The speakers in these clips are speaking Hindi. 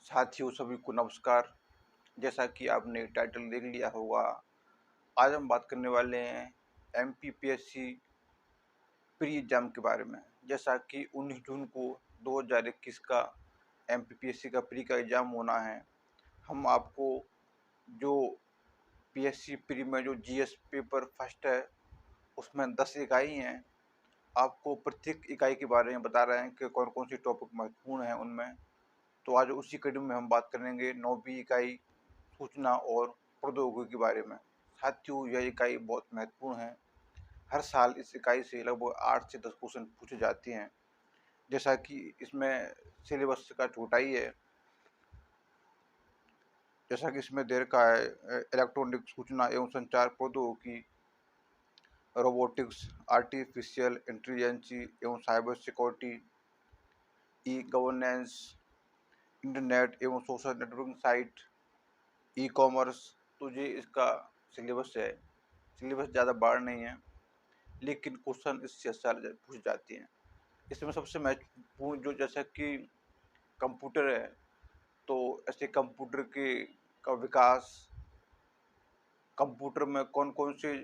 साथियों सभी को नमस्कार। जैसा कि आपने टाइटल देख लिया होगा, आज हम बात करने वाले हैं एमपीपीएससी प्री एग्जाम के बारे में। जैसा कि 19 जून को 2021 का एमपीपीएससी का प्री का एग्ज़ाम होना है। हम आपको जो पीएससी प्री में जो जीएस पेपर फर्स्ट है, उसमें 10 इकाई हैं। आपको प्रत्येक इकाई के बारे में बता रहे हैं कि कौन कौन सी टॉपिक महत्वपूर्ण हैं उनमें। तो आज उसी कड़ी में हम बात करेंगे 9वीं इकाई सूचना और प्रौद्योगिकी के बारे में। साथियों, यह इकाई बहुत महत्वपूर्ण है। हर साल इस इकाई से लगभग 8 से 10 क्वेश्चन पूछे जाते हैं। जैसा कि इसमें सिलेबस का छोटाई है, जैसा कि इसमें दे रखा है इलेक्ट्रॉनिक सूचना एवं संचार प्रौद्योगिकी, रोबोटिक्स, आर्टिफिशियल इंटेलिजेंस एवं cyber security, e governance, internet एवं social networking site, e commerce. तो ये इसका सिलेबस है। सिलेबस ज़्यादा बड़ा नहीं है, लेकिन क्वेश्चन इससे सारे पूछे जाते हैं। इसमें सबसे महत्वपूर्ण जो जैसा कि कंप्यूटर है, तो ऐसे कंप्यूटर के का विकास, कंप्यूटर में कौन कौन से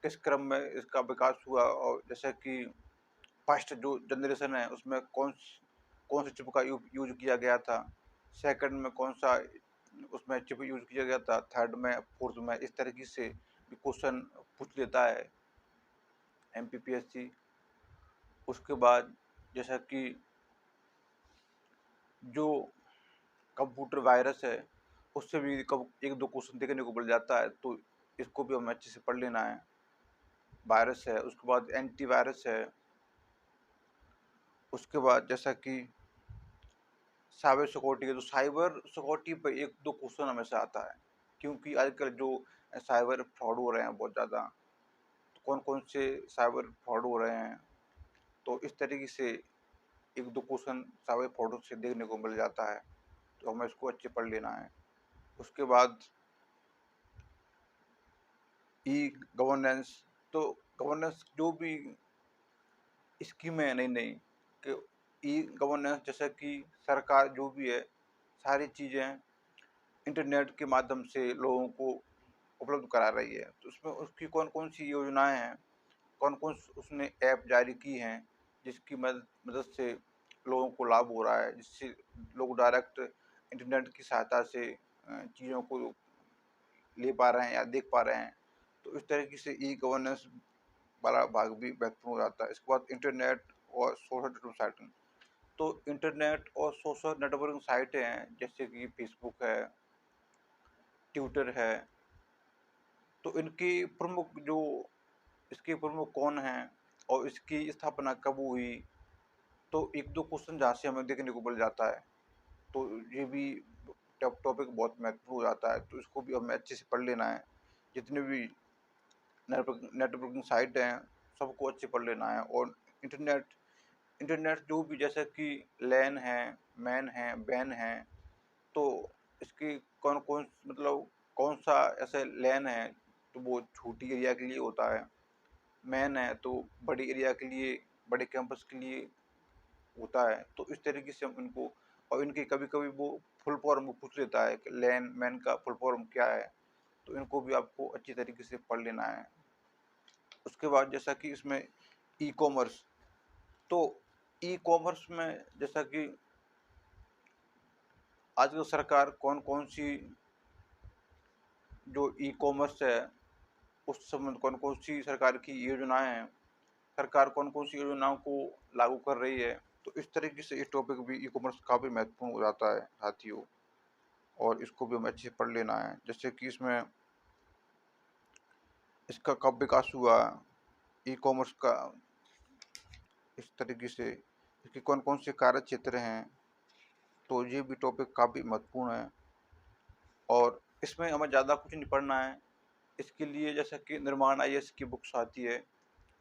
किस क्रम में इसका विकास हुआ, और जैसा कि फर्स्ट जो जनरेशन है उसमें कौन सी चिप का यूज किया गया था, सेकंड में कौन सा उसमें चिप यूज किया गया था, थर्ड में, फोर्थ में। इस तरीके से क्वेश्चन पूछ लेता है एमपीपीएससी। उसके बाद जैसा कि जो कंप्यूटर वायरस है, उससे भी कब एक दो क्वेश्चन देखने को मिल जाता है, तो इसको भी हमें अच्छे से पढ़ लेना है। वायरस है, उसके बाद एंटीवायरस है, उसके बाद जैसा कि साइबर सिक्योरिटी है, तो साइबर सिक्योरिटी पे एक दो क्वेश्चन हमेशा आता है, क्योंकि आजकल जो साइबर फ्रॉड हो रहे हैं बहुत ज़्यादा। तो कौन कौन से साइबर फ्रॉड हो रहे हैं, तो इस तरीके से एक दो क्वेश्चन साइबर फ्रॉड से देखने को मिल जाता है, तो हमें इसको अच्छे पढ़ लेना है। उसके बाद ई गवर्नेंस, तो गवर्नेंस जो भी स्कीम है नई नई, कि ई गवर्नेंस जैसा कि सरकार जो भी है, सारी चीज़ें इंटरनेट के माध्यम से लोगों को उपलब्ध करा रही है। तो उसमें उसकी कौन कौन सी योजनाएं हैं, कौन कौन उसने ऐप जारी की हैं, जिसकी मदद से लोगों को लाभ हो रहा है, जिससे लोग डायरेक्ट इंटरनेट की सहायता से चीज़ों को ले पा रहे हैं या देख पा रहे हैं। तो इस तरीके से ई गवर्नेंस वाला भाग भी महत्वपूर्ण हो जाता है। इसके बाद इंटरनेट और सोशल नेटवर्क साइट। तो इंटरनेट और सोशल नेटवर्किंग साइटें हैं, जैसे कि फेसबुक है, ट्विटर है। तो इनकी प्रमुख जो इसके प्रमुख कौन हैं और इसकी स्थापना कब हुई, तो एक दो क्वेश्चन जहाँ से हमें देखने को मिल जाता है। तो ये भी टॉपिक बहुत महत्वपूर्ण हो जाता है, तो इसको भी हमें अच्छे से पढ़ लेना है। जितने भी नेटवर्किंग साइट हैं, सबको अच्छे पढ़ लेना है। और इंटरनेट इंटरनेट जो भी, जैसे कि लैन है, मैन है, बैन है, तो इसकी कौन कौन मतलब कौन सा ऐसे लैन है, तो वो छोटी एरिया के लिए होता है। मैन है तो बड़ी एरिया के लिए, बड़े कैंपस के लिए होता है। तो इस तरीके से हम इनको, और इनकी कभी कभी वो फुल फॉर्म वो पूछ लेता है कि लैन मैन का फुल फॉर्म क्या है, तो इनको भी आपको अच्छी तरीके से पढ़ लेना है। उसके बाद जैसा कि इसमें ई कॉमर्स, तो ई कॉमर्स में जैसा कि आजकल सरकार कौन कौन सी जो ई कॉमर्स है उस संबंध कौन कौन सी सरकार की योजनाएं हैं, सरकार कौन कौन सी योजनाओं को लागू कर रही है। तो इस तरीके से इस टॉपिक भी ई कॉमर्स काफ़ी महत्वपूर्ण हो जाता है साथियों, और इसको भी हमें अच्छे से पढ़ लेना है। जैसे कि इसमें इसका कब विकास हुआ, ई कॉमर्स का, इस तरीके से इसके कौन कौन से कार्य क्षेत्र हैं, तो ये भी टॉपिक काफ़ी महत्वपूर्ण है। और इसमें हमें ज़्यादा कुछ नहीं पढ़ना है। इसके लिए जैसा कि निर्माण आईएएस की बुक्स आती है,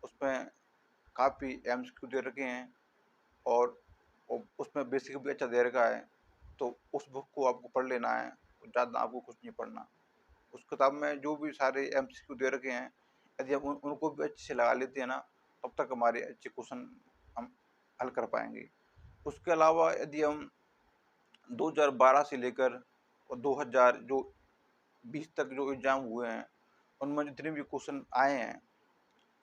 उसमें काफ़ी एमसीक्यू दे रखे हैं, और उसमें बेसिक भी अच्छा दे रखा है। तो उस बुक को आपको पढ़ लेना है, ज़्यादा आपको कुछ नहीं पढ़ना। उस किताब में जो भी सारे एमसीक्यू दे रखे हैं, यदि हम उनको भी अच्छे से लगा लेते हैं ना, तब तक हमारे अच्छे क्वेश्चन हम हल कर पाएंगे। उसके अलावा यदि हम 2012 से लेकर और 2020 तक जो एग्ज़ाम हुए हैं, उनमें जितने भी क्वेश्चन आए हैं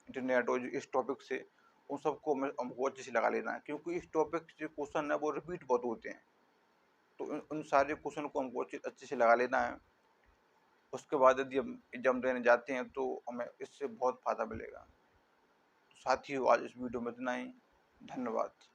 इंटरनेट और इस टॉपिक से, उन सबको हमको अच्छे से लगा लेना है, क्योंकि इस टॉपिक से क्वेश्चन है वो रिपीट बहुत होते हैं। तो उन सारे क्वेश्चन को हमको अच्छे से लगा लेना है। उसके बाद यदि हम एग्ज़ाम देने जाते हैं तो हमें इससे बहुत फ़ायदा मिलेगा। तो साथियों, आज इस वीडियो में इतना ही। धन्यवाद।